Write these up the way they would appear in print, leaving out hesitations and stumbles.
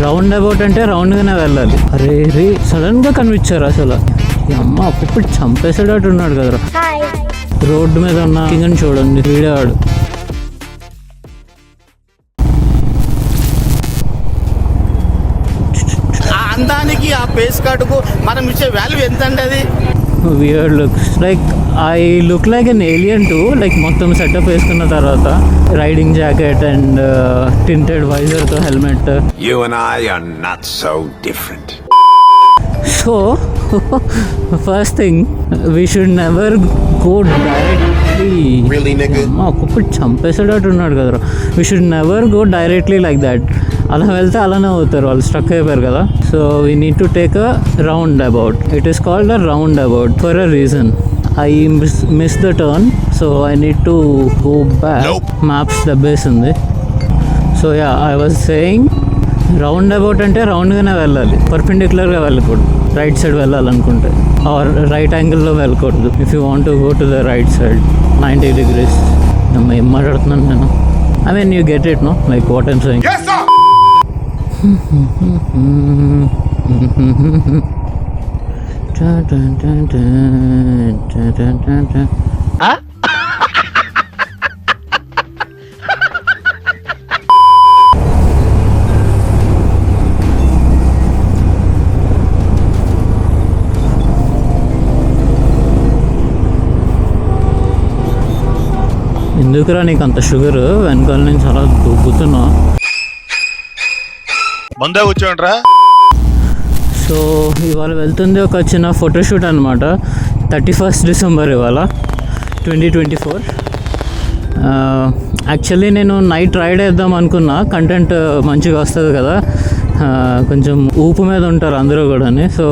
Round about అంటే రౌండ్గానే వెళ్ళాలి. అరే రే సడన్గా కనిపించారు అసలు. ఈ అమ్మ అప్పుడు చంపేసేటట్టు ఉన్నాడు కదరా. రోడ్డు మీద ఉన్న కింగ్ చూడండి వీడేవాడు. అందానికి ఆ ఫేస్ కట్కు మనం ఇచ్చే వాల్యూ ఎంత అండి అది. Weird looks like I look like an alien too. Like మొత్తం సెటప్ వేసుకున్న తర్వాత రైడింగ్ జాకెట్ అండ్ టింటెడ్ వైజర్తో helmet. You and I are not so different. So first thing we should never go directly. Really, nigga? ఒక్కొక్కటి చంపేసేటట్టు ఉన్నాడు కదరా. We should never go directly like that. అలా వెళ్తే అలానే అవుతారు, వాళ్ళు స్ట్రక్ అయిపోయారు కదా. So we need to take a roundabout. It is called a roundabout for a reason. I miss the turn, so I need to go back. Maps దెబ్బేసింది. So ya I was saying roundabout అంటే రౌండ్గానే వెళ్ళాలి, పర్పెండిక్యులర్గా వెళ్ళకూడదు. Right side వెళ్ళాలనుకుంటే or right యాంగిల్లో వెళ్ళకూడదు. If you want to go to the right side 90 degrees. ఏం మాట్లాడుతున్నాను నేను? I mean you get it no, like what I'm saying. ఎందుకురా నీకు అంత షుగర్? వెనకాల నేను చాలా దూకుతున్నా. ముందే కూర్చోండ్రా. సో ఇవాళ వెళ్తుంది ఒక చిన్న ఫోటోషూట్ అనమాట. 31st December ఇవాళ 2024. యాక్చువల్లీ నేను నైట్ రైడ్ వేద్దాం అనుకున్నా, కంటెంట్ మంచిగా వస్తుంది కదా, కొంచెం ఊపు మీద ఉంటారు అందరూ కూడా అని. సో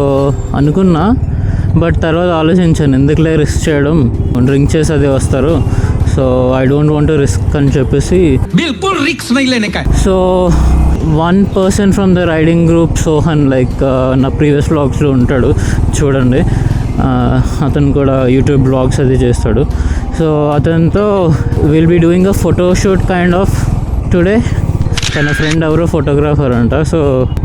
అనుకున్నా, బట్ తర్వాత ఆలోచించాను ఎందుకులే రిస్క్ చేయడం, డ్రింక్ చేసి అది వస్తారు. So I don't want to risk అని చెప్పేసి. So one person from the riding group, Sohan, like నా ప్రీవియస్ బ్లాగ్స్లో ఉంటాడు చూడండి. అతను కూడా యూట్యూబ్ బ్లాగ్స్ అది చేస్తాడు. సో అతనితో will be doing a photoshoot kind of today. తన ఫ్రెండ్ ఎవరో ఫోటోగ్రాఫర్ అంట. So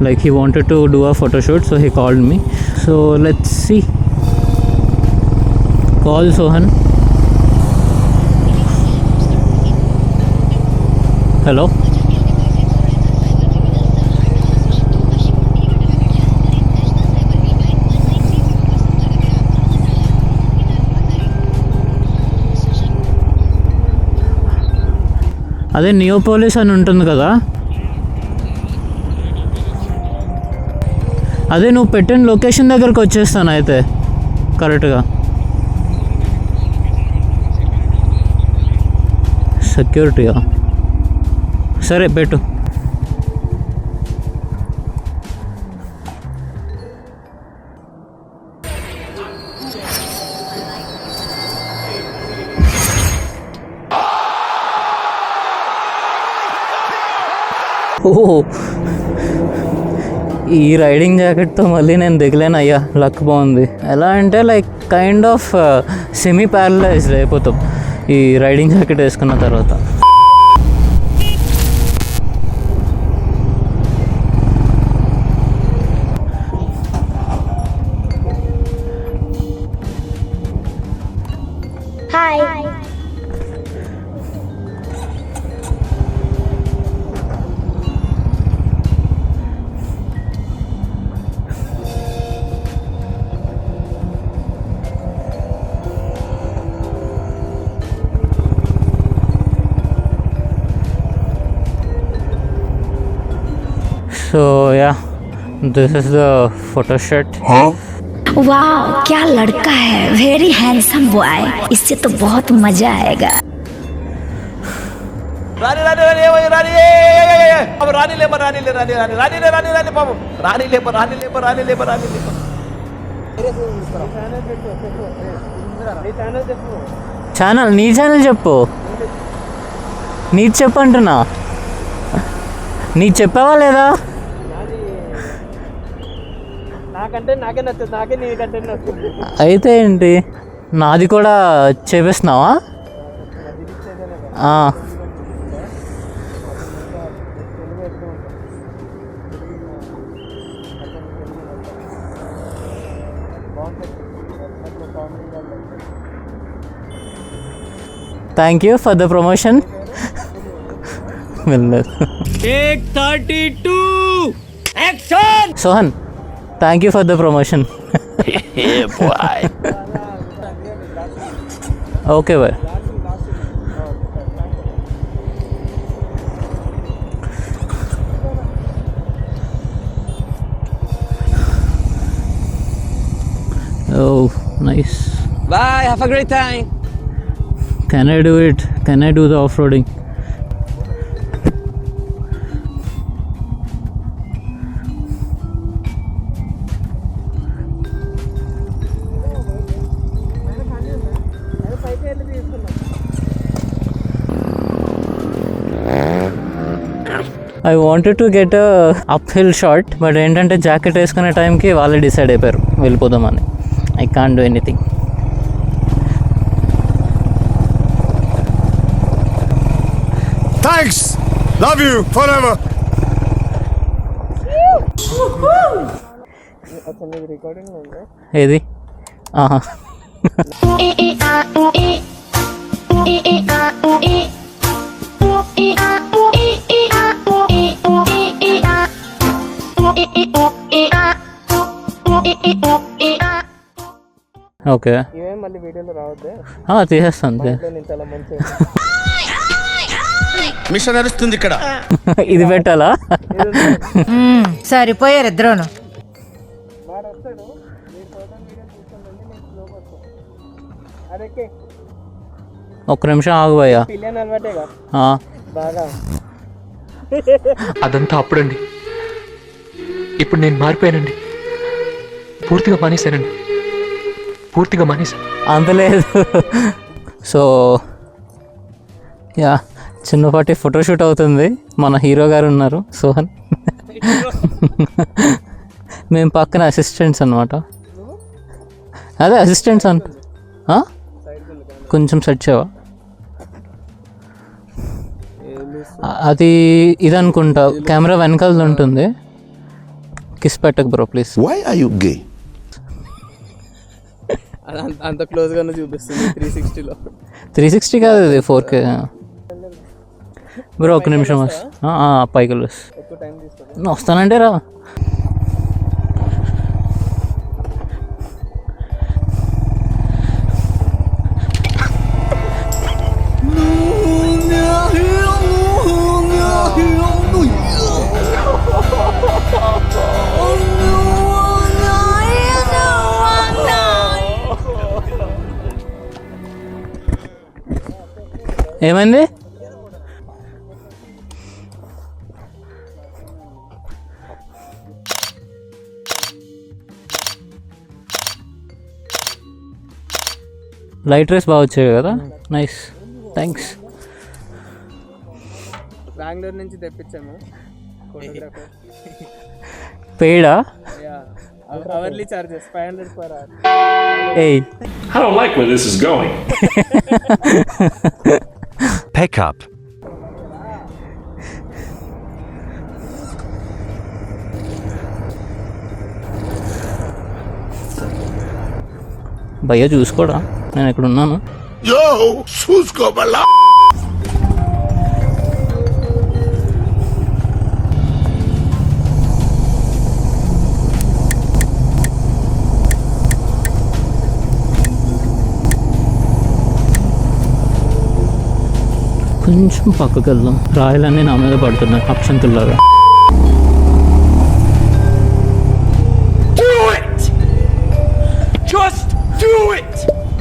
like he wanted to do a photoshoot, so he called me. So let's see. Call Sohan. Hello. అదే నియోపోలిస్ అని ఉంటుంది కదా, అదే నువ్వు పెట్టిన లొకేషన్ దగ్గరకు వచ్చేస్తాను అయితే కరెక్ట్గా. సెక్యూరిటీయా? సరే పెట్టు. ఓ ఈ రైడింగ్ జాకెట్తో మళ్ళీ నేను దిగలేను అయ్యా. లక్ బాగుంది. ఎలా అంటే like kind of semi paralysed అయిపోతాం ఈ రైడింగ్ జాకెట్ వేసుకున్న తర్వాత. So yeah, this is the photo shoot. वाह क्या लड़का है, वेरी हैंडसम बॉय. इससे तो बहुत मजा आएगा. रानी रानी रानी रानी अब रानी ले रानी ले रानी रानी रानी ले रानी रानी बाबू रानी ले रानी ले रानी ले रानी ले. ఛానల్ నీ ఛానల్ చెప్పు. నీది చెప్పంటున్నా. నీకు చెప్పావా లేదా? అయితే ఏంటి, నాది కూడా చేపిస్తున్నావా? Thank you for the promotion. Sohan, thank you for the promotion. Okay bye. Oh, nice. Bye, have a great time. Can I do it? Can I do the off-roading? I wanted to get a uphill shot, but ఏంటంటే jacket వేసుకునే టైంకి వాళ్ళే decide అయిపోయారు వెళ్ళిపోదామని. I can't do anything. Thanks! Love you forever! ఏది? ఆహా. Okay, తీసేస్తాను. Machine నడుస్తుంది ఇక్కడ. ఇది పెట్టాలా? సరిపోయారు ఇద్దరును. ఒక్క నిమిషం ఆగు భయ్యా. అదంతా అప్పుడండి. ఇప్పుడు నేను మారిపోయానండి. పూర్తిగా మానేశానండి. అంత లేదు. సో యా, చిన్నపాటి ఫోటోషూట్ అవుతుంది. మన హీరో గారు ఉన్నారు, సోహన్. మేము పక్కన అసిస్టెంట్స్ అనమాట. అదే అసిస్టెంట్స్ అంట. కొంచెం సెట్ చేయవా? అది ఇది అనుకుంటా, కెమెరా వెనకాల ఉంటుంది. కిస్ పెట్టకు bro please. Why are you gay? అంత క్లోజ్ గానే చూపిస్తుంది 360లో. 360 కాదు, ఇది 4K బ్రో. ఒక్క నిమిషం పైకి వస్తానంటే రా. ఏమైంది? లైట్ రేస్ బాగా వచ్చాయి కదా. Nice, thanks. బెంగళూరు నుంచి తెప్పించాము ఫోటోగ్రాఫర్. పెయిడా? Hourly charges 500 per hour. Hey, I don't like where this is going. Pick up. భయ్యా చూసుకోడా, నేను ఇక్కడ ఉన్నాను. Yo, చూసుకో బల్లా. కొంచెం పక్కకి వెళ్దాం. రాయలన్నీ నా మీద పడుతున్నాయి అక్షంతుల్లాగా. Just do it!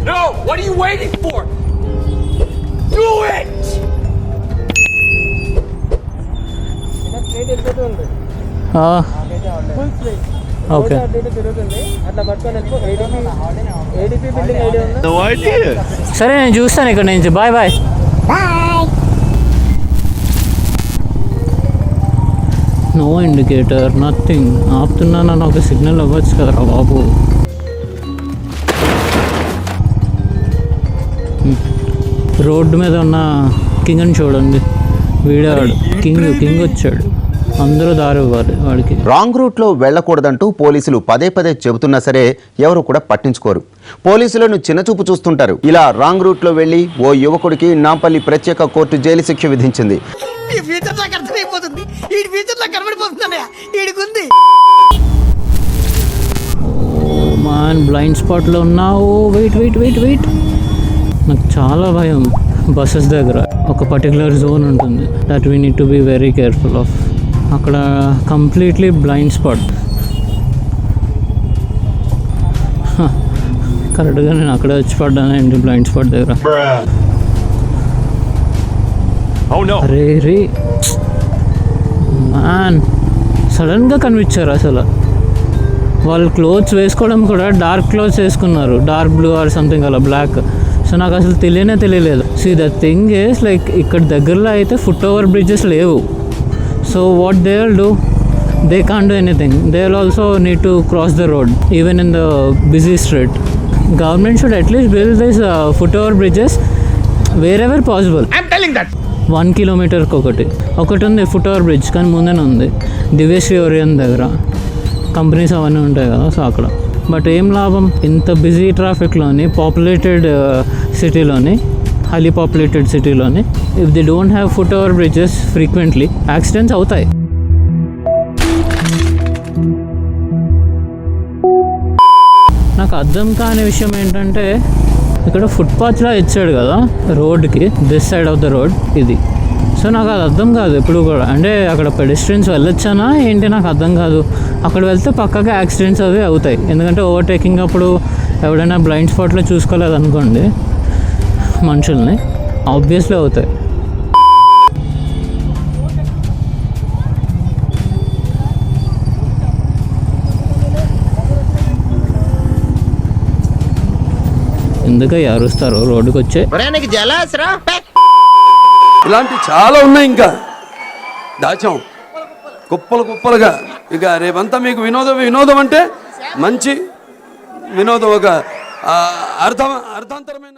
No, what are you waiting for? Do it! Okay, సరే నేను చూస్తాను ఇక్కడ నుంచి. Bye bye. No indicator, nothing. ఆపుతున్నాను, ఒక సిగ్నల్ అవ్వచ్చు కదరా బాబు. రోడ్డు మీద ఉన్న కింగ్ని చూడండి. వీడాడు కింగ్ వచ్చాడు. అందరూ దారి ఇవ్వాలి వాడికి. రాంగ్ రూట్లో వెళ్లకూడదంటూ పోలీసులు పదే పదే చెబుతున్నా సరే ఎవరు కూడా పట్టించుకోరు. పోలీసులను చిన్నచూపు చూస్తుంటారు. ఇలా రాంగ్ రూట్లో వెళ్లి ఓ యువకుడికి నాంపల్లి ప్రత్యేక కోర్టు జైలు శిక్ష విధించింది. మాన్ బ్లైండ్ స్పాట్లో ఉన్నావు. వెయిట్ వెయిట్ వెయిట్ వెయిట్ నాకు చాలా భయం. బస్సెస్ దగ్గర ఒక పర్టికులర్ జోన్ ఉంటుంది that we need to be very careful of. అక్కడ కంప్లీట్లీ బ్లైండ్ స్పాట్. కరెక్ట్గా నేను అక్కడ వచ్చి పడ్డానండి బ్లైండ్ స్పాట్ దగ్గర. అరే రే మ్యాన్, సడన్గా కనిపించారు అసలు. వాళ్ళు క్లోత్స్ వేసుకోవడం కూడా డార్క్ క్లోత్స్ వేసుకున్నారు, డార్క్ బ్లూ ఆర్ సంథింగ్ అలా బ్లాక్. సో నాకు అసలు తెలియలేదు. See the thing is like ఇక్కడ దగ్గరలో అయితే ఫుట్ ఓవర్ బ్రిడ్జెస్ లేవు. So what they will do, they can't do anything. They will also need to cross the road even in the busy street. Government should at least build this foot over bridges wherever possible. 1 కిలోమీటర్కి ఒకటి ఉంది foot over bridge, కానీ ముందే ఉంది Divyasri Orion దగ్గర. Companies అవన్నీ ఉంటాయి కదా, సో అక్కడ. బట్ ఏం లాభం, ఇంత బిజీ ట్రాఫిక్లోని, పాపులేటెడ్ సిటీలోని, హైలీ పాపులేటెడ్ సిటీలోని, if they don't have foot over bridges frequently accidents అవుతాయి. నాకు అర్థం కాని విషయం ఏంటంటే, ఇక్కడ ఫుట్పాత్లా ఇచ్చాడు కదా రోడ్కి, this side of the road ఇది. సో నాకు అది అర్థం కాదు ఎప్పుడు కూడా. అంటే అక్కడ పెడెస్ట్రియన్స్ వెళ్ళొచ్చానా ఏంటి నాకు అర్థం కాదు. అక్కడ వెళ్తే పక్కగా యాక్సిడెంట్స్ అవి అవుతాయి. ఎందుకంటే ఓవర్టేకింగ్ అప్పుడు ఎవడైనా బ్లైండ్ స్పాట్లో చూసుకోలేదు అనుకోండి మనుషుల్ని, ఆబ్వియస్లీ అవుతాయి. ఎందుకయ్యా అరుస్తారు రోడ్డుకి వచ్చే? ఇలాంటి చాలా ఉన్నాయి, ఇంకా దాచాం కుప్పలుగా. ఇక రేపంతా మీకు వినోదం అంటే మంచి వినోదం, ఒక అర్థాంతరమైన